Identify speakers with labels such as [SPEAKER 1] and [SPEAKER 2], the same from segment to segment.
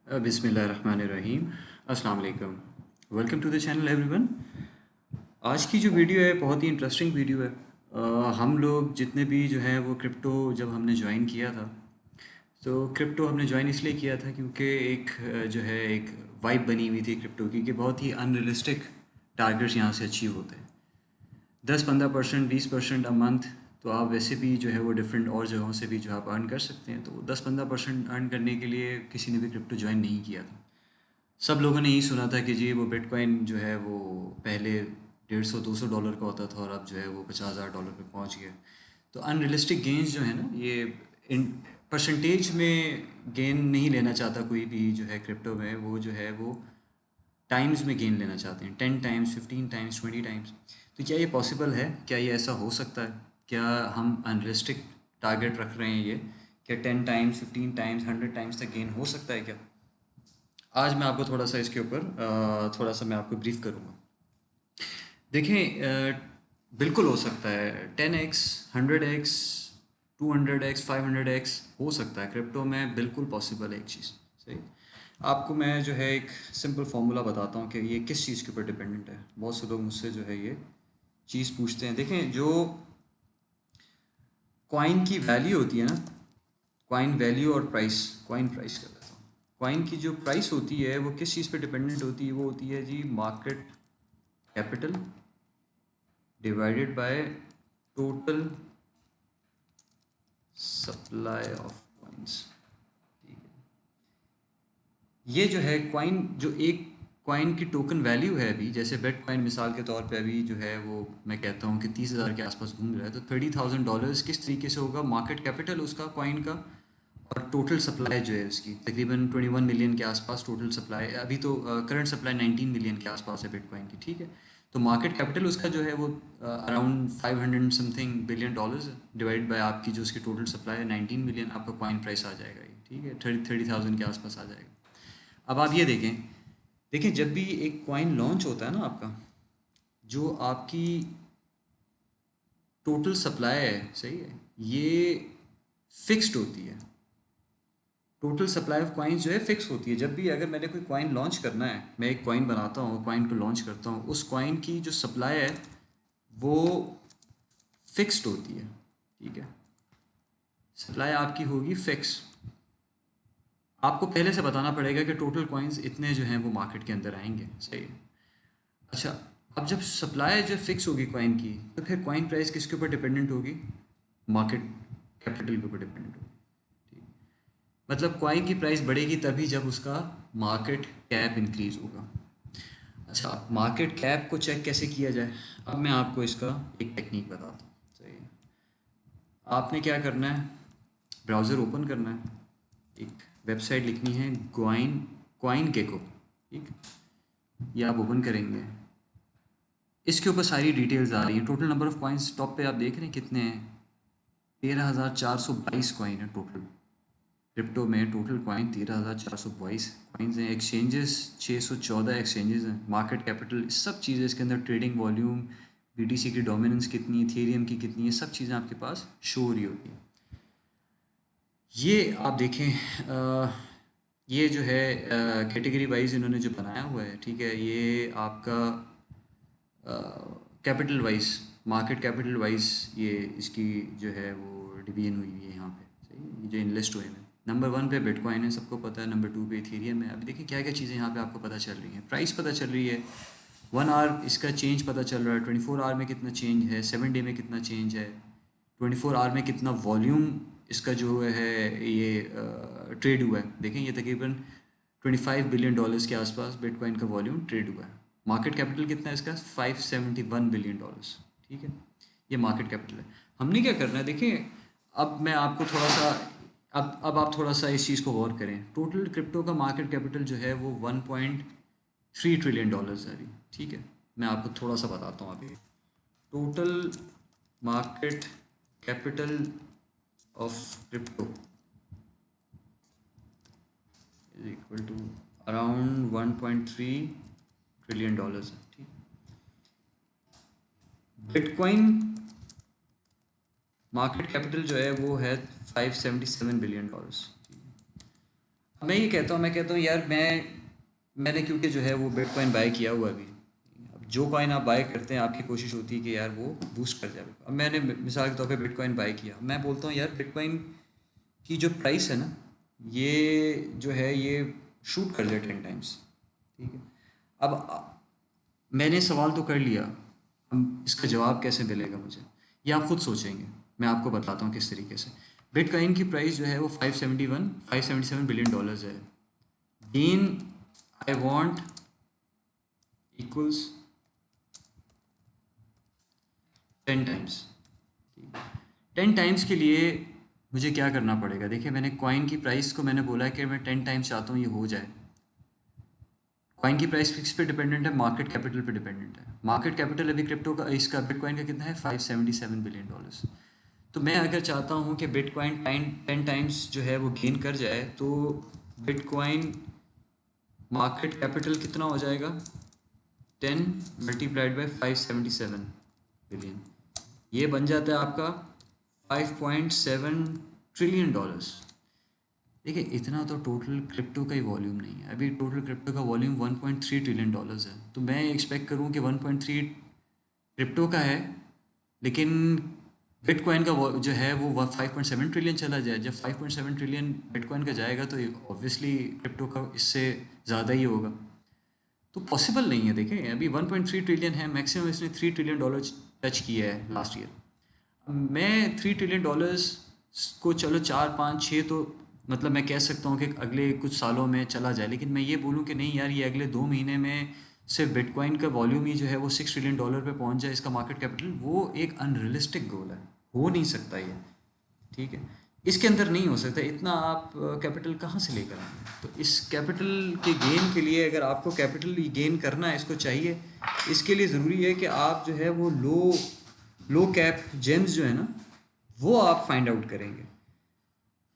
[SPEAKER 1] बिस्मिल्लाहिर्रहमानिर्रहीम। अस्सलाम वालेकुम। Welcome to the channel everyone. आज की जो वीडियो है बहुत ही इंटरेस्टिंग वीडियो है। हम लोग जितने भी जो है वो क्रिप्टो जब हमने ज्वाइन किया था, तो क्रिप्टो हमने ज्वाइन इसलिए किया था क्योंकि एक जो है एक वाइब बनी हुई थी क्रिप्टो की कि बहुत ही अनरियलिस्टिक टारगेट्स यहाँ से अचीव होते हैं। 10-15%, 20% अ मंथ। तो आप वैसे भी जो है वो डिफरेंट और जगहों से भी जो आप अर्न कर सकते हैं। तो 10-15% अर्न करने के लिए किसी ने भी क्रिप्टो ज्वाइन नहीं किया था। सब लोगों ने यही सुना था कि जी वो बिटकॉइन जो है वो पहले 150-200 डॉलर का होता था और अब जो है वो 50,000 डॉलर पे पहुंच गया। तो अनरियलिस्टिक गेन्स जो है ना, ये इन परसेंटेज में गेन नहीं लेना चाहता कोई भी जो है क्रिप्टो में। वो जो है वो टाइम्स में गेन लेना चाहते हैं, 10 टाइम्स, 15 टाइम्स, 20 टाइम्स। तो क्या ये पॉसिबल है? क्या ये ऐसा हो सकता है? क्या हम अनरियलिस्टिक टारगेट रख रहे हैं? ये क्या 10 टाइम्स, 15 टाइम्स, 100 टाइम्स तक गेन हो सकता है क्या? आज मैं आपको थोड़ा सा इसके ऊपर थोड़ा सा मैं आपको ब्रीफ करूँगा। देखें, बिल्कुल हो सकता है। 10x, 100x, 200x, 500x हो सकता है क्रिप्टो में। बिल्कुल पॉसिबल है एक चीज़। सही। आपको मैं जो है एक सिंपल फार्मूला बताता हूँ कि ये किस चीज़ के ऊपर डिपेंडेंट है। बहुत से लोग मुझसे जो है ये चीज़ पूछते हैं। देखें, जो कॉइन की वैल्यू होती है ना, कॉइन वैल्यू और प्राइस, कॉइन प्राइस कर देता हूँ। कॉइन की जो प्राइस होती है वो किस चीज़ पे डिपेंडेंट होती है? वो होती है जी market capital divided by total supply of coins. ठीक है। ये जो है कॉइन, जो एक कॉइन की टोकन वैल्यू है अभी, जैसे बिटकॉइन मिसाल के तौर पे अभी जो है वो मैं कहता हूँ कि 30,000 के आसपास घूम रहा है। तो $30,000 किस तरीके से होगा? मार्केट कैपिटल उसका कॉइन का और टोटल सप्लाई जो है उसकी तकरीबन 21 मिलियन के आसपास टोटल सप्लाई है। अभी तो करंट सप्लाई 19 मिलियन के आसपास है बिटकॉइन की। ठीक है। तो मार्केट कैपिटल उसका जो है वो around 500 something billion dollars divide by आपकी जो उसकी टोटल सप्लाई है 19 मिलियन, आपका कॉइन प्राइस आ जाएगा ये। ठीक है, 30,000 के आसपास आ जाएगा। अब आप ये देखें, देखें जब भी एक कॉइन लॉन्च होता है ना आपका, जो आपकी टोटल सप्लाई है, सही है, ये फिक्स्ड होती है। टोटल सप्लाई ऑफ कॉइन्स जो है फिक्स होती है। जब भी अगर मैंने कोई कॉइन लॉन्च करना है, मैं एक कॉइन बनाता हूँ, कॉइन को लॉन्च करता हूँ, उस कॉइन की जो सप्लाई है वो फिक्स्ड होती है। ठीक है, सप्लाई आपकी होगी फिक्स। आपको पहले से बताना पड़ेगा कि टोटल कॉइन्स इतने जो हैं वो मार्केट के अंदर आएंगे। सही है। अच्छा, अब जब सप्लाई जो फिक्स होगी कॉइन की, तो फिर कॉइन प्राइस किसके ऊपर डिपेंडेंट होगी? मार्केट कैपिटल के ऊपर डिपेंडेंट होगी। ठीक। मतलब कॉइन की प्राइस बढ़ेगी तभी जब उसका मार्केट कैप इंक्रीज होगा। अच्छा, मार्केट कैप को चेक कैसे किया जाए? अब मैं आपको इसका एक टेक्निक बताता हूँ। सही है। आपने क्या करना है, ब्राउज़र ओपन करना है, एक वेबसाइट लिखनी है कॉइन, कॉइन गेको। ठीक। ये आप ओपन करेंगे, इसके ऊपर सारी डिटेल्स आ रही हैं। Total number of coins top पे आप देख रहे हैं कितने हैं? 13,422 कॉइन है टोटल। क्रिप्टो में टोटल कॉइन 13,422 कॉइन्स हैं। एक्सचेंजेस 614 एक्सचेंजेस हैं। मार्केट कैपिटल सब चीज़ें इसके अंदर, ट्रेडिंग वॉल्यूम, बीटीसी की डोमिनेंस कितनी है, इथेरियम की कितनी है, सब चीज़ें आपके पास शो हो रही होती हैं। ये आप देखें, ये जो है कैटेगरी वाइज इन्होंने जो बनाया हुआ है। ठीक है, ये आपका capital wise, market capital wise ये इसकी जो है वो डिवीजन हुई हुई है यहाँ पे। सही है, ये जो इनलिस्ट हुए हैं। नंबर 1 पे बिटकॉइन है, सबको पता है। नंबर 2 पे इथेरियम है। अभी देखिए क्या क्या चीज़ें यहाँ पे आपको पता चल रही हैं। प्राइस पता चल रही है, 1 आवर इसका चेंज पता चल रहा है, 24 आवर में कितना चेंज है, 7 डे में कितना चेंज है, 24 आवर में कितना वॉल्यूम इसका जो है ये ट्रेड हुआ है। देखें, ये तकरीबन 25 बिलियन डॉलर्स के आसपास बिटकॉइन का वॉल्यूम ट्रेड हुआ है। मार्केट कैपिटल कितना है इसका? 571 बिलियन डॉलर्स। ठीक है, ये मार्केट कैपिटल है। हमने क्या करना है, देखिए, अब मैं आपको थोड़ा सा, अब आप थोड़ा सा इस चीज़ को गौर करें। टोटल क्रिप्टो का मार्केट कैपिटल जो है वो 1.3 ट्रिलियन डॉलर्स है अभी। ठीक है, मैं आपको थोड़ा सा बताता हूँ अभी। Total market capital of crypto is equal to around 1.3 trillion dollars है। ठीक। बिटकॉइन मार्केट कैपिटल जो है वो है 577 बिलियन डॉलर्स। अब मैं कहता हूँ यार मैंने क्योंकि जो है वो बिटकॉइन बाय किया हुआ अभी। अब जो कॉइन आप बाय करते हैं आपकी कोशिश होती है कि यार वो बूस्ट कर जाए। अब मैंने मिसाल के तौर पे बिटकॉइन बाय किया, मैं बोलता हूँ यार बिटकॉइन की जो प्राइस है ना, ये जो है ये शूट कर जाए 10 टाइम्स। ठीक है। अब मैंने सवाल तो कर लिया, अब इसका जवाब कैसे मिलेगा मुझे, ये आप खुद सोचेंगे। मैं आपको बताता हूँ किस तरीके से। बिटकॉइन की प्राइस जो है वो 577 बिलियन डॉलर्स है। Gain I want equals 10 times. 10 times के लिए मुझे क्या करना पड़ेगा? देखिए, मैंने कॉइन की प्राइस को मैंने बोला है कि मैं 10 टाइम्स चाहता हूँ ये हो जाए। कॉइन की प्राइस फिक्स पे डिपेंडेंट है, मार्केट कैपिटल पे डिपेंडेंट है। मार्केट कैपिटल अभी क्रिप्टो का, इसका बिटकॉइन का कितना है? 577 बिलियन डॉलर्स। तो मैं अगर चाहता हूँ कि बिटकॉइन 10 टाइम्स जो है वो गेन कर जाए, तो बिटकॉइन मार्केट कैपिटल कितना हो जाएगा? 10 × 577 बिलियन, ये बन जाता है आपका 5.7 ट्रिलियन डॉलर्स। देखिए, इतना तो टोटल क्रिप्टो का ही वॉल्यूम नहीं है। अभी टोटल क्रिप्टो का वॉल्यूम 1.3 ट्रिलियन डॉलर्स है। तो मैं एक्सपेक्ट करूँ कि 1.3 क्रिप्टो का है, लेकिन बिटकॉइन का जो है वो 5.7 ट्रिलियन चला जाए। जब 5.7 ट्रिलियन बिटकॉइन का जाएगा तो ऑब्वियसली क्रिप्टो का इससे ज़्यादा ही होगा। तो पॉसिबल नहीं है। देखें, अभी 1.3 ट्रिलियन है, मैक्सिमम इसने 3 ट्रिलियन डॉलर टच किया है लास्ट ईयर। मैं 3 ट्रिलियन डॉलर्स को, चलो 4 5 6, तो मतलब मैं कह सकता हूँ कि अगले कुछ सालों में चला जाए, लेकिन मैं ये बोलूँ कि नहीं यार, ये अगले 2 महीने में सिर्फ बिटकॉइन का वॉल्यूम ही जो है वो 6 ट्रिलियन डॉलर पे पहुँच जाए, इसका मार्केट कैपिटल, वो एक अनरियलिस्टिक गोल है। हो नहीं सकता ये। ठीक है। इसके अंदर नहीं हो सकता इतना। आप कैपिटल कहाँ से लेकर आएंगे? तो इस कैपिटल के गेन के लिए, अगर आपको कैपिटल गेन करना है, इसको चाहिए, इसके लिए ज़रूरी है कि आप जो है वो लो कैप जेम्स जो है ना, वो आप फाइंड आउट करेंगे।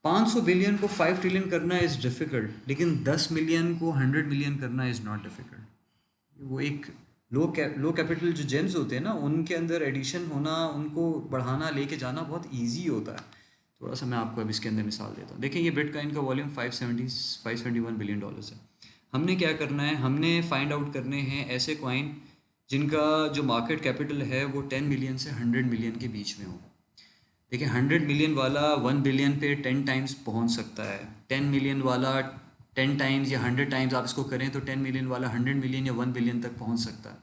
[SPEAKER 1] 500 बिलियन को 5 ट्रिलियन करना इज़ डिफ़िकल्ट, लेकिन 10 मिलियन को 100 मिलियन करना इज़ नॉट डिफ़िकल्ट। वो एक लो कैपिटल जो जेम्स होते हैं ना, उनके अंदर एडिशन होना, उनको बढ़ाना, लेके जाना बहुत इजी होता है। थोड़ा सा मैं आपको अब इसके अंदर मिसाल देता हूँ। देखिए, ये बिटकॉइन का वॉल्यूम 571 बिलियन डॉलर्स है। हमने क्या करना है? हमने फाइंड आउट करने हैं ऐसे कॉइन जिनका जो मार्केट कैपिटल है वो 10 मिलियन से 100 मिलियन के बीच में हो। देखिए, 100 मिलियन वाला 1 बिलियन पे 10 टाइम्स पहुंच सकता है। 10 मिलियन वाला 10 टाइम्स या 100 टाइम्स आप इसको करें तो 10 मिलियन वाला 100 मिलियन या 1 बिलियन तक पहुंच सकता है।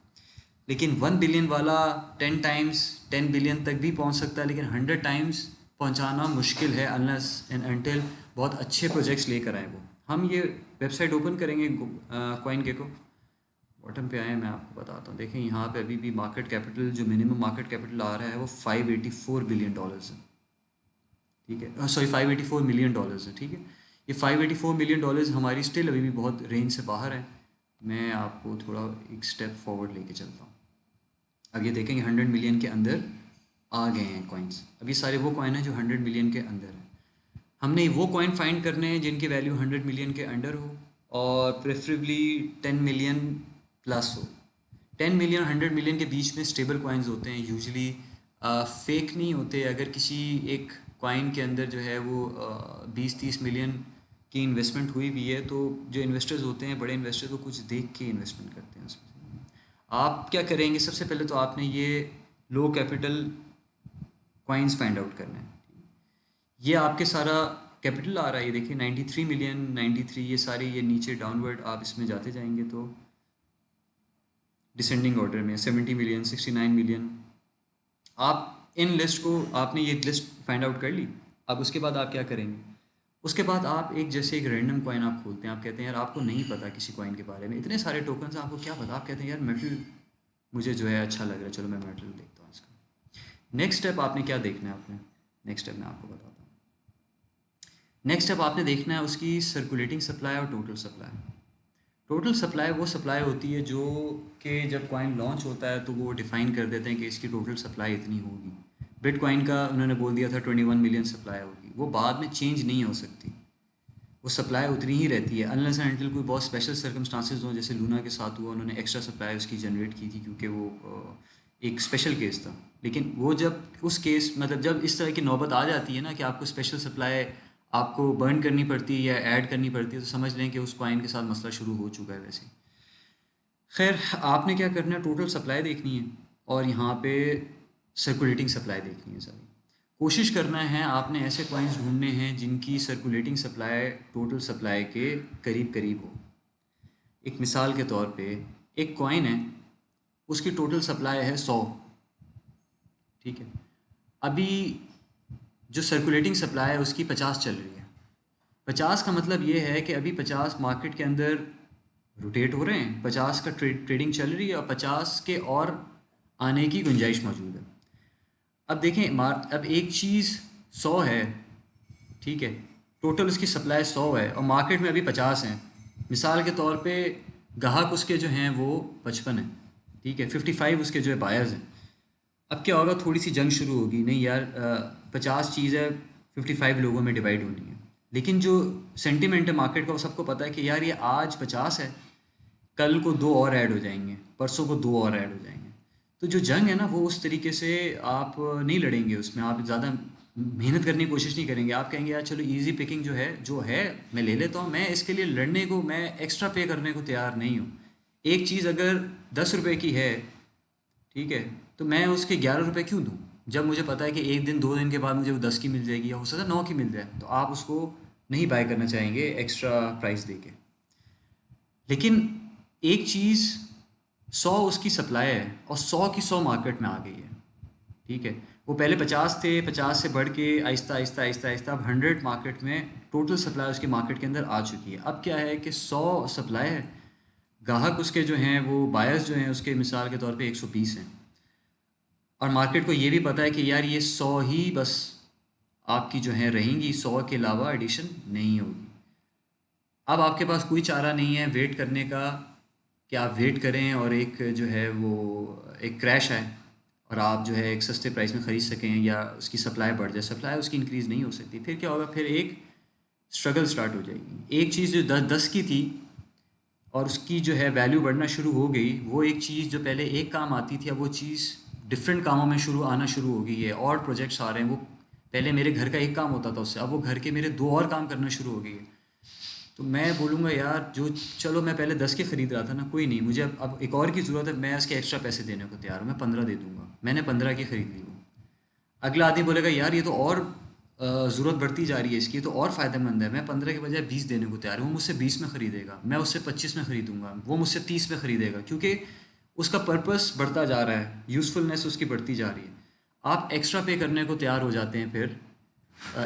[SPEAKER 1] लेकिन 1 बिलियन वाला 10 टाइम्स 10 बिलियन तक भी पहुंच सकता है, लेकिन 100 टाइम्स पहुंचाना मुश्किल है, अनलेस एंड अनटिल बहुत अच्छे प्रोजेक्ट्स लेकर आए वो। हम ये वेबसाइट ओपन करेंगे कॉइन गेको, बॉटम पे आए, मैं आपको बताता हूँ। देखें, यहाँ पे अभी भी मार्केट कैपिटल, जो मिनिमम मार्केट कैपिटल आ रहा है वो 584 बिलियन डॉलर्स है। ठीक है, सॉरी 584 मिलियन डॉलर्स है। ठीक है, ये 584 मिलियन डॉलर्स हमारी स्टिल अभी भी बहुत रेंज से बाहर है। मैं आपको थोड़ा एक स्टेप फॉरवर्ड लेके चलता हूँ। अब ये देखेंगे 100 मिलियन के अंदर आ गए हैं कॉइन्स। अब ये सारे वो कॉइन हैं जो 100 मिलियन के अंदर हैं। हमने वो कॉइन फाइंड करने हैं जिनकी वैल्यू 100 मिलियन के अंडर हो, और प्रेफरेबली 10 मिलियन प्लस हो। 10 मिलियन 100 मिलियन के बीच में स्टेबल कॉइन्स होते हैं यूजुअली, फेक नहीं होते। अगर किसी एक कॉइन के अंदर जो है वो 20-30 मिलियन की इन्वेस्टमेंट हुई हुई है, तो जो इन्वेस्टर्स होते हैं, बड़े इन्वेस्टर्स, वो कुछ देख के इन्वेस्टमेंट करते हैं उसमें। आप क्या करेंगे? सबसे पहले तो आपने ये लो कैपिटल कॉइन्स फाइंड आउट करना है। ये आपके सारा कैपिटल आ रहा है, ये देखिए 93 मिलियन, 93, ये सारे, ये नीचे डाउनवर्ड आप इसमें जाते जाएंगे तो डिसेंडिंग ऑर्डर में 70 मिलियन, 69 मिलियन। आप इन लिस्ट को, आपने ये लिस्ट फाइंड आउट कर ली। अब उसके बाद आप क्या करेंगे? उसके बाद आप एक, जैसे एक रैंडम कॉइन आप खोलते हैं, आप कहते हैं यार आपको नहीं पता किसी कॉइन के बारे में, इतने सारे टोकन्स हैं, आपको क्या पता? आप कहते हैं यार मेटल मुझे जो है अच्छा लग रहा है, चलो मैं मेटल देखता हूँ इसका। नेक्स्ट स्टेप आपने क्या देखना है? आपने नेक्स्ट स्टेप मैं आपको बताता हूँ। नेक्स्ट स्टेप आपने देखना है उसकी सर्कुलेटिंग सप्लाई और टोटल सप्लाई। टोटल सप्लाई वो सप्लाई होती है जो कि जब कॉइन लॉन्च होता है तो वो डिफ़ाइन कर देते हैं कि इसकी टोटल सप्लाई इतनी होगी। बिटकॉइन का उन्होंने बोल दिया था 21 मिलियन सप्लाई होगी, वो बाद में चेंज नहीं हो सकती, वो सप्लाई उतनी ही रहती है, अनलेस एंड अनटिल कोई बहुत स्पेशल सर्कमस्टांसेस हो, जैसे लूना के साथ हुआ, उन्होंने एक्स्ट्रा सप्लाई उसकी जनरेट की थी क्योंकि वो एक स्पेशल केस था। लेकिन वो जब उस केस, मतलब जब इस तरह की नौबत आ जाती है ना कि आपको स्पेशल सप्लाई आपको बर्न करनी पड़ती है या ऐड करनी पड़ती है, तो समझ लें कि उस कॉइन के साथ मसला शुरू हो चुका है वैसे। खैर, आपने क्या करना है, टोटल सप्लाई देखनी है और यहाँ पे सर्कुलेटिंग सप्लाई देखनी है सारी। कोशिश करना है आपने ऐसे कॉइन्स ढूंढने हैं जिनकी सर्कुलेटिंग सप्लाई टोटल सप्लाई के करीब करीब हो। एक मिसाल के तौर पे एक कॉइन है, उसकी टोटल सप्लाई है 100, ठीक है। अभी जो सर्कुलेटिंग सप्लाई है उसकी 50 चल रही है। 50 का मतलब ये है कि अभी 50 मार्केट के अंदर रोटेट हो रहे हैं, 50 का ट्रेडिंग चल रही है और 50 के और आने की गुंजाइश मौजूद है। अब देखें, अब एक चीज़ 100 है, ठीक है, टोटल उसकी सप्लाई 100 है और मार्केट में अभी 50 हैं। मिसाल के तौर पे ग्राहक उसके जो हैं वो 55 हैं, ठीक है, 55 उसके जो है बायर्स हैं। अब क्या होगा, थोड़ी सी जंग शुरू होगी, नहीं यार 50 चीज़ है, 55 लोगों में डिवाइड होनी है। लेकिन जो सेंटिमेंट है मार्केट का, वो सबको पता है कि यार ये आज 50 है, कल को 2 और ऐड हो जाएंगे, परसों को 2 और ऐड हो जाएंगे। तो जो जंग है ना, वो उस तरीके से आप नहीं लड़ेंगे, उसमें आप ज़्यादा मेहनत करने की कोशिश नहीं करेंगे। आप कहेंगे यार चलो इजी पिकिंग जो है मैं ले लेता हूँ, मैं इसके लिए लड़ने को, मैं एक्स्ट्रा पे करने को तैयार नहीं हूँ। एक चीज़ अगर 10 रुपए की है, ठीक है, तो मैं उसके 11 रुपए क्यों दूँ, जब मुझे पता है कि एक दिन 2 दिन के बाद मुझे वो 10 की मिल जाएगी या हो सकता है 9 की मिल जाए, तो आप उसको नहीं बाय करना चाहेंगे एक्स्ट्रा प्राइस देके। लेकिन एक चीज़ 100 उसकी सप्लाई है और 100 की 100 मार्केट में आ गई है, ठीक है। वो पहले 50 थे, 50 से बढ़ के आहिस्ता आहिस्ता आहिस्ता आहिस्ता अब 100 मार्केट में टोटल सप्लाई उसकी मार्केट के अंदर आ चुकी है। अब क्या है कि 100 सप्लाई है, ग्राहक उसके जो हैं वो बायर्स जो हैं उसके मिसाल के तौर पे 120 हैं, और मार्केट को ये भी पता है कि यार ये 100 ही बस आपकी जो हैं रहेंगी, 100 के अलावा एडिशन नहीं होगी। अब आपके पास कोई चारा नहीं है वेट करने का कि आप वेट करें और एक जो है वो एक क्रैश आए और आप जो है एक सस्ते प्राइस में ख़रीद सकें या उसकी सप्लाई बढ़ जाए। सप्लाई उसकी इंक्रीज़ नहीं हो सकती, फिर क्या होगा, फिर एक स्ट्रगल स्टार्ट हो जाएगी। एक चीज़ जो 10 की थी और उसकी जो है वैल्यू बढ़ना शुरू हो गई, वो एक चीज़ जो पहले एक काम आती थी, अब वो चीज़ डिफरेंट कामों में आना शुरू हो गई है, और प्रोजेक्ट्स आ रहे हैं। वो पहले मेरे घर का एक काम होता था उससे, अब वो घर के मेरे 2 और काम करना शुरू हो गई है। तो मैं बोलूँगा यार, जो चलो मैं पहले 10 के ख़रीद रहा था ना, कोई नहीं, मुझे अब एक और की ज़रूरत है, मैं इसके एक्स्ट्रा पैसे देने को तैयार हूँ, मैं 15 दे दूँगा, मैंने 15 की ख़रीद ली हूँ। अगला आदमी बोलेगा यार ये तो और ज़रूरत बढ़ती जा रही है इसकी, तो और फ़ायदेमंद है, मैं 15 के बजाय 20 देने को तैयार हूँ। वो मुझसे 20 में ख़रीदेगा, मैं उससे 25 में ख़रीदूँगा, वो मुझसे 30 में ख़रीदेगा, क्योंकि उसका पर्पस बढ़ता जा रहा है, यूज़फुलनेस उसकी बढ़ती जा रही है। आप एक्स्ट्रा पे करने को तैयार हो जाते हैं फिर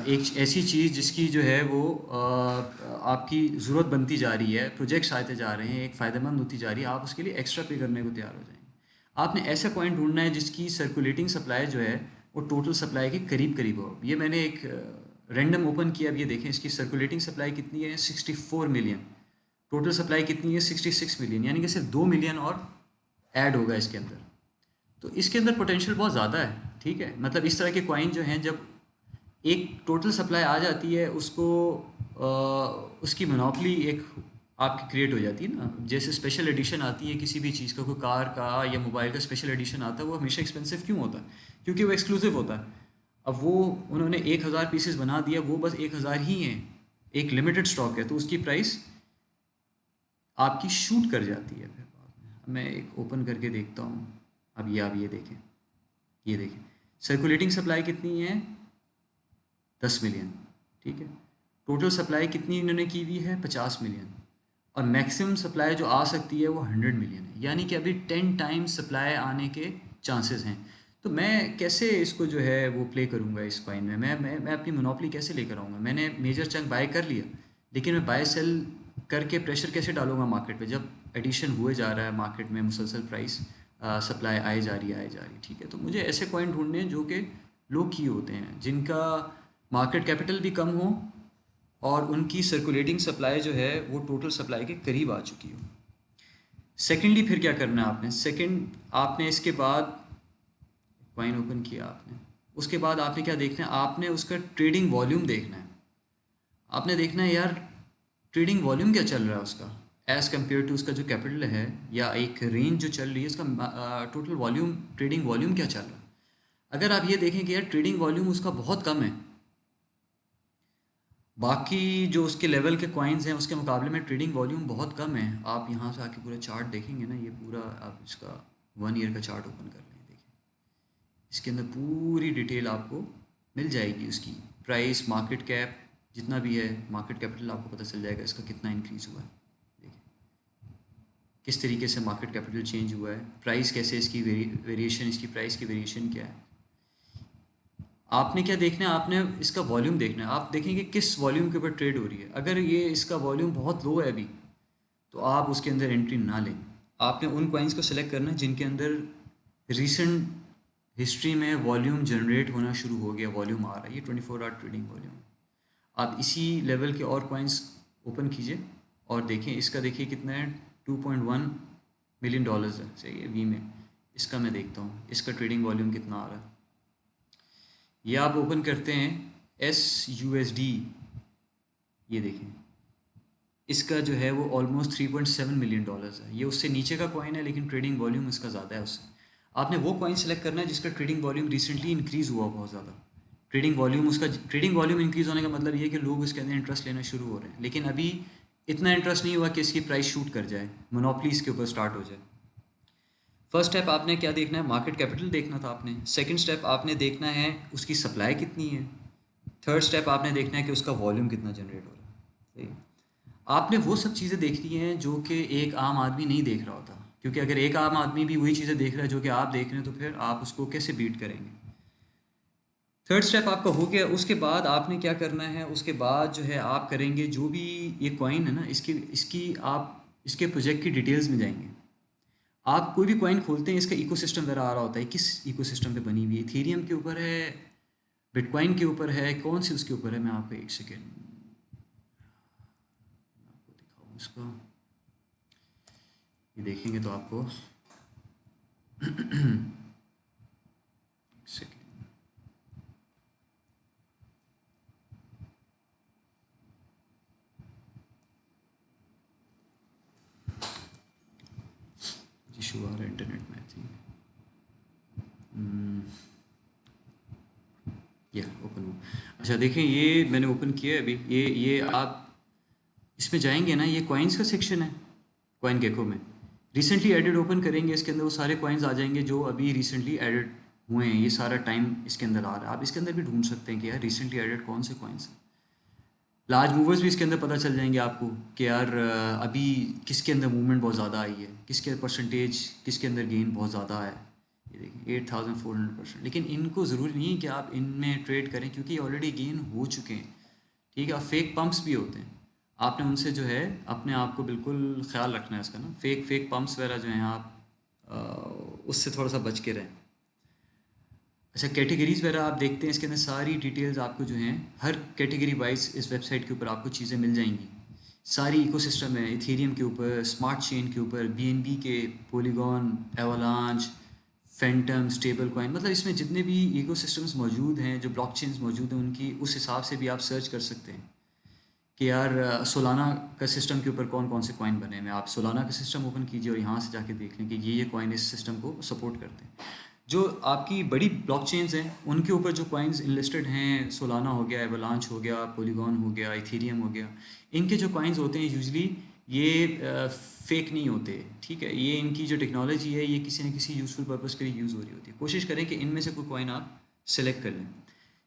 [SPEAKER 1] एक ऐसी चीज़ जिसकी जो है वो आपकी ज़रूरत बनती जा रही है, प्रोजेक्ट्स आते जा रहे हैं, एक फ़ायदेमंद होती जा रही है, आप उसके लिए एक्स्ट्रा पे करने को तैयार हो जाएंगे। आपने ऐसा पॉइंट ढूंढना है जिसकी सर्कुलेटिंग सप्लाई जो है वो टोटल सप्लाई के करीब करीब हो। ये मैंने एक रैंडम ओपन किया, अब ये देखें इसकी सर्कुलेटिंग सप्लाई कितनी है, 64 मिलियन। टोटल सप्लाई कितनी है, 66 मिलियन, यानी कि सिर्फ 2 मिलियन और ऐड होगा इसके अंदर। तो इसके अंदर पोटेंशियल बहुत ज़्यादा है, ठीक है। मतलब इस तरह के कॉइन जो हैं, जब एक टोटल सप्लाई आ जाती है, उसको उसकी मोनोपली एक आपकी क्रिएट हो जाती है ना। जैसे स्पेशल एडिशन आती है किसी भी चीज़ का, कोई कार का या मोबाइल का स्पेशल एडिशन आता है, वो हमेशा एक्सपेंसिव क्यों होता है, क्योंकि वो एक्सक्लूसिव होता है। अब वो उन्होंने 1000 पीसेस बना दिया, वो बस 1000 ही हैं, एक लिमिटेड स्टॉक है, तो उसकी प्राइस आपकी शूट कर जाती है फिर बाद में। मैं एक ओपन करके देखता हूँ। अब ये देखें, ये देखें सर्कुलेटिंग सप्लाई कितनी है, 10 मिलियन, ठीक है। टोटल सप्लाई कितनी इन्होंने की हुई है, 50 मिलियन, और मैक्सिमम सप्लाई जो आ सकती है वो 100 मिलियन है, यानी कि अभी 10 टाइम्स सप्लाई आने के चांसेस हैं। तो मैं कैसे इसको जो है वो प्ले करूँगा इस कॉइन में, मैं अपनी मोनोपली कैसे लेकर आऊँगा। मैंने मेजर चंक बाय कर लिया, लेकिन मैं बाय सेल करके प्रेशर कैसे डालूंगा मार्केट पे, जब एडिशन हुए जा रहा है मार्केट में, मुसलसल प्राइस सप्लाई आई जा रही है, ठीक है। तो मुझे ऐसे कॉइन ढूंढने हैं जो कि लो की होते हैं, जिनका मार्केट कैपिटल भी कम हो और उनकी सर्कुलेटिंग सप्लाई जो है वो टोटल सप्लाई के करीब आ चुकी हो। सेकेंडली फिर क्या करना है आपने, सेकेंड आपने इसके बाद कॉइन ओपन किया आपने, उसके बाद आपने क्या देखना है, आपने उसका ट्रेडिंग वॉल्यूम देखना है। आपने देखना है यार ट्रेडिंग वॉल्यूम क्या चल रहा है उसका, एज़ कम्पेयर टू उसका जो कैपिटल है, या एक रेंज जो चल रही है उसका टोटल वॉल्यूम, ट्रेडिंग वॉल्यूम क्या चल रहा है। अगर आप ये देखें कि यार ट्रेडिंग वॉल्यूम उसका बहुत कम है, बाकी जो उसके लेवल के कॉइन्स हैं उसके मुकाबले में ट्रेडिंग वॉल्यूम बहुत कम है। आप यहाँ से आके पूरा चार्ट देखेंगे ना, ये पूरा आप इसका 1 ईयर का चार्ट ओपन कर लें, देखिए इसके अंदर पूरी डिटेल आपको मिल जाएगी, उसकी प्राइस, मार्केट कैप, जितना भी है मार्केट कैपिटल आपको पता चल जाएगा इसका कितना इंक्रीज़ हुआ है। देखिए किस तरीके से मार्केट कैपिटल चेंज हुआ है, प्राइस कैसे, इसकी वेरिएशन, इसकी प्राइस की वेरिएशन क्या है। आपने क्या देखना है, आपने इसका वॉल्यूम देखना है। आप देखेंगे किस वॉल्यूम के ऊपर ट्रेड हो रही है। अगर ये इसका वॉल्यूम बहुत लो है अभी, तो आप उसके अंदर एंट्री ना लें। आपने उन कॉइन्स को सिलेक्ट करना है जिनके अंदर रिसेंट हिस्ट्री में वॉल्यूम जनरेट होना शुरू हो गया, वॉल्यूम आ रहा है, ये 24 आवर ट्रेडिंग वॉल्यूम। आप इसी लेवल के और कॉइन्स ओपन कीजिए और देखें, इसका देखिए कितना है, $2.1 मिलियन है, सही है वी में। इसका मैं देखता हूँ इसका ट्रेडिंग वॉल्यूम कितना आ रहा है। ये आप ओपन करते हैं SUSD, ये देखें इसका जो है वो ऑलमोस्ट $3.7 मिलियन है। ये उससे नीचे का कॉइन है लेकिन ट्रेडिंग वॉल्यूम इसका ज़्यादा है उससे। आपने वो कॉइन सेलेक्ट करना है जिसका ट्रेडिंग वॉल्यूम रिसेंटली इंक्रीज़ हुआ बहुत ज़्यादा। ट्रेडिंग वॉल्यूम इंक्रीज़ होने का मतलब ये है कि लोग इसके अंदर इंटरेस्ट लेना शुरू हो रहे हैं, लेकिन अभी इतना इंटरेस्ट नहीं हुआ कि इसकी प्राइस शूट कर जाए, मोनोपोली इसके ऊपर स्टार्ट हो जाए। फर्स्ट स्टेप आपने क्या देखना है, मार्केट कैपिटल देखना था आपने। सेकंड स्टेप आपने देखना है उसकी सप्लाई कितनी है। थर्ड स्टेप आपने देखना है कि उसका वॉल्यूम कितना जनरेट हो रहा है। सही, आपने वो सब चीज़ें देखनी हैं जो कि एक आम आदमी नहीं देख रहा होता, क्योंकि अगर एक आम आदमी भी वही चीज़ें देख रहा है जो कि आप देख रहे हैं, तो फिर आप उसको कैसे बीट करेंगे। थर्ड स्टेप आपका हो गया। उसके बाद आपने क्या करना है, उसके बाद जो है आप करेंगे जो भी ये कॉइन है ना, इसकी इसकी आप इसके प्रोजेक्ट की डिटेल्स में जाएंगे। आप कोई भी कॉइन खोलते हैं, इसका इकोसिस्टम वगैरह आ रहा होता है, किस इकोसिस्टम पे बनी हुई है, इथेरियम के ऊपर है, बिटकॉइन के ऊपर है, कौन सी उसके ऊपर है। मैं आपको एक सेकेंड आपको दिखाऊँ इसका, ये देखेंगे तो आपको एक सेकेंड, इशू आ रहा है इंटरनेट में आई थिंक। या ओपन हो, अच्छा देखें ये मैंने ओपन किया है अभी। ये आप इसमें जाएंगे ना, ये कॉइन्स का सेक्शन है कॉइन गेको में। रिसेंटली एडेड ओपन करेंगे, इसके अंदर वो सारे कॉइन्स आ जाएंगे जो अभी रिसेंटली एडेड हुए हैं। ये सारा टाइम इसके अंदर आ रहा है। आप इसके अंदर भी ढूंढ सकते हैं कि यार रिसेंटली एडेड कौन से कॉइन्स हैं। लार्ज मूवर्स भी इसके अंदर पता चल जाएंगे आपको कि यार अभी किसके अंदर मूवमेंट बहुत ज़्यादा आई है, किसके परसेंटेज, किसके अंदर गेन बहुत ज़्यादा है। ये देखिए 8400%। लेकिन इनको ज़रूरी नहीं है कि आप इनमें ट्रेड करें, क्योंकि ऑलरेडी गेन हो चुके हैं। ठीक है, फेक पंप्स भी होते हैं, आपने उनसे जो है अपने आप को बिल्कुल ख्याल रखना है इसका ना। फेक पंप्स वगैरह जो हैं आप उससे थोड़ा सा बच के रहें। अच्छा, कैटेगरीज़ वगैरह आप देखते हैं, इसके अंदर सारी डिटेल्स आपको जो हैं हर कैटेगरी वाइज इस वेबसाइट के ऊपर आपको चीज़ें मिल जाएंगी। सारी इकोसिस्टम है, इथेरियम के ऊपर, स्मार्ट चेन के ऊपर, BNB के, polygon, avalanche, Phantom, stable coin, मतलब इसमें जितने भी इकोसिस्टम्स मौजूद हैं, जो ब्लॉकचेन्स मौजूद हैं, उनकी उस हिसाब से भी आप सर्च कर सकते हैं कि यार सोलाना का सिस्टम के ऊपर कौन कौन से कॉइन बने हैं। आप सोलाना का सिस्टम ओपन कीजिए और यहाँ से जाके देख लें कि ये कॉइन इस सिस्टम को सपोर्ट करते हैं। जो आपकी बड़ी ब्लॉकचेन्स हैं उनके ऊपर जो कॉइन्स इनलिस्टेड हैं, सोलाना हो गया, एवलांच हो गया, पॉलीगॉन हो गया, इथेरियम हो गया, इनके जो कॉइन्स होते हैं यूजुअली ये फेक नहीं होते। ठीक है, ये इनकी जो टेक्नोलॉजी है ये किसी न किसी यूज़फुल पर्पज़ के लिए यूज़ हो रही होती है। कोशिश करें कि इनमें से कोई कॉइन आप सेलेक्ट कर लें।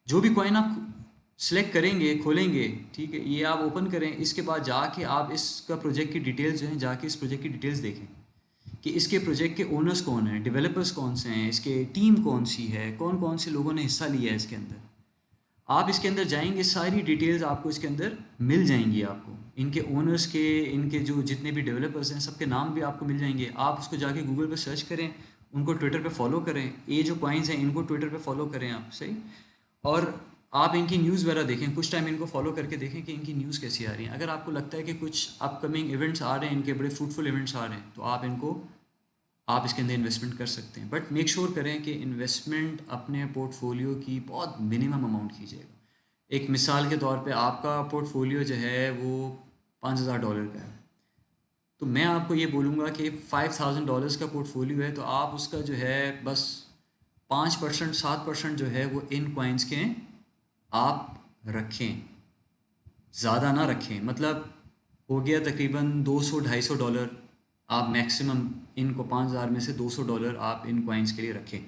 [SPEAKER 1] जो भी कॉइन आप सेलेक्ट करेंगे, खोलेंगे, ठीक है, ये आप ओपन करें, इसके बाद जाके आप इसका प्रोजेक्ट की डिटेल्स जो हैं, जाके इस प्रोजेक्ट की डिटेल्स देखें कि इसके प्रोजेक्ट के ओनर्स कौन हैं, डेवलपर्स कौन से हैं, इसके टीम कौन सी है, कौन कौन से लोगों ने हिस्सा लिया है इसके अंदर। आप इसके अंदर जाएंगे, सारी डिटेल्स आपको इसके अंदर मिल जाएंगी। आपको इनके ओनर्स के, इनके जो जितने भी डेवलपर्स हैं, सबके नाम भी आपको मिल जाएंगे। आप उसको जाके गूगल पर सर्च करें, उनको ट्विटर पे फॉलो करें, ये जो कॉइन्स हैं इनको ट्विटर पे फॉलो करें आप, सही। और आप इनकी न्यूज़ वगैरह देखें, कुछ टाइम इनको फॉलो करके देखें कि इनकी न्यूज़ कैसी आ रही है। अगर आपको लगता है कि कुछ अपकमिंग इवेंट्स आ रहे हैं, इनके बड़े फ्रूटफुल इवेंट्स आ रहे हैं, तो आप इसके अंदर इन्वेस्टमेंट कर सकते हैं। बट मेक श्योर करें कि इन्वेस्टमेंट अपने पोर्टफोलियो की बहुत मिनिमम अमाउंट कीजिएगा। एक मिसाल के तौर पे आपका पोर्टफोलियो जो है वो $5000 का है, तो मैं आपको ये बोलूँगा कि $5000 का पोर्टफोलियो है, तो आप उसका जो है बस 5% 7% जो है वो इन कॉइन्स के आप रखें। ज़्यादा ना रखें, मतलब हो गया तकरीबन $200-250, आप मैक्सिमम इनको 5,000 में से $200 आप इन कॉइन्स के लिए रखें।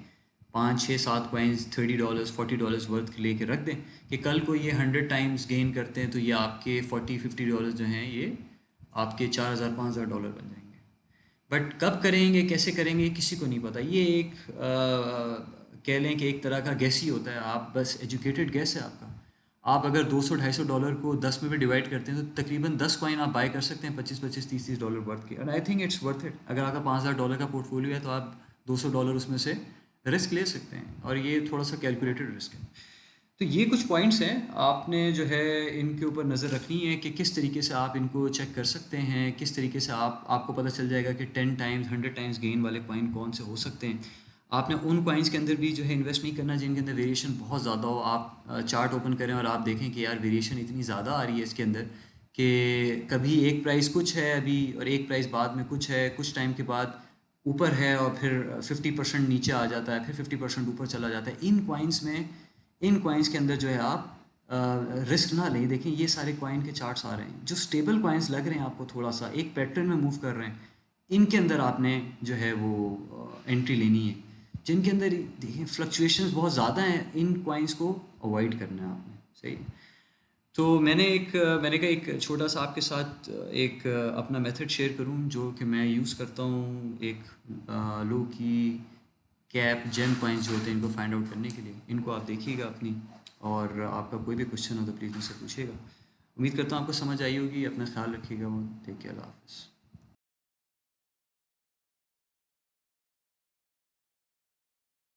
[SPEAKER 1] 5 6 7 कॉइन्स $30 $40 वर्थ के लेके रख दें कि कल को ये 100 टाइम्स गेन करते हैं तो ये आपके $40-50 जो हैं ये आपके 4,000 5,000 बन जाएंगे। बट कब करेंगे, कैसे करेंगे, ये किसी को नहीं पता। ये एक कह लें कि एक तरह का गैस ही होता है, आप बस एजुकेटेड गैस है आपका। आप अगर $200-250 को 10 में भी डिवाइड करते हैं तो तकरीबन 10 कॉइन आप बाय कर सकते हैं 25-25 $30 वर्थ के, and I think it's worth it. अगर आपका $5,000 का पोर्टफोलियो है तो आप $200 उसमें से रिस्क ले सकते हैं, और ये थोड़ा सा कैलकुलेटेड रिस्क है। तो ये कुछ पॉइंट्स हैं, आपने जो है इनके ऊपर नज़र रखनी है कि किस तरीके से आप इनको चेक कर सकते हैं, किस तरीके से आपको पता चल जाएगा कि 10 टाइम्स 100 टाइम्स गेन वाले कॉइन कौन से हो सकते हैं। आपने उन कॉइन्स के अंदर भी जो है इन्वेस्ट नहीं करना जिनके अंदर वेरिएशन बहुत ज़्यादा हो। आप चार्ट ओपन करें और आप देखें कि यार वेरिएशन इतनी ज़्यादा आ रही है इसके अंदर कि कभी एक प्राइस कुछ है अभी और एक प्राइस बाद में कुछ है, कुछ टाइम के बाद ऊपर है और फिर 50% नीचे आ जाता है, फिर 50% ऊपर चला जाता है। इन कॉइन्स के अंदर जो है आप रिस्क ना लें। देखें ये सारे कॉइन के चार्ट्स आ रहे हैं, जो स्टेबल कॉइन्स लग रहे हैं आपको थोड़ा सा एक पैटर्न में मूव कर रहे हैं, इनके अंदर आपने जो है वो एंट्री लेनी है। जिनके अंदर देखिए फ्लक्चुएशंस बहुत ज़्यादा हैं, इन कॉइन्स को अवॉइड करना है आपने। सही। तो मैंने कहा एक छोटा सा आपके साथ एक अपना मेथड शेयर करूं जो कि मैं यूज़ करता हूं, एक लो की कैप जेम कॉइन्स जो होते हैं इनको फाइंड आउट करने के लिए। इनको आप देखिएगा अपनी, और आपका कोई भी क्वेश्चन हो तो प्लीज़ मुझसे पूछिएगा। उम्मीद करता हूँ आपको समझ आई होगी। अपना ख्याल रखिएगा। वो टेक केयर, अल्लाह हाफ़िज़।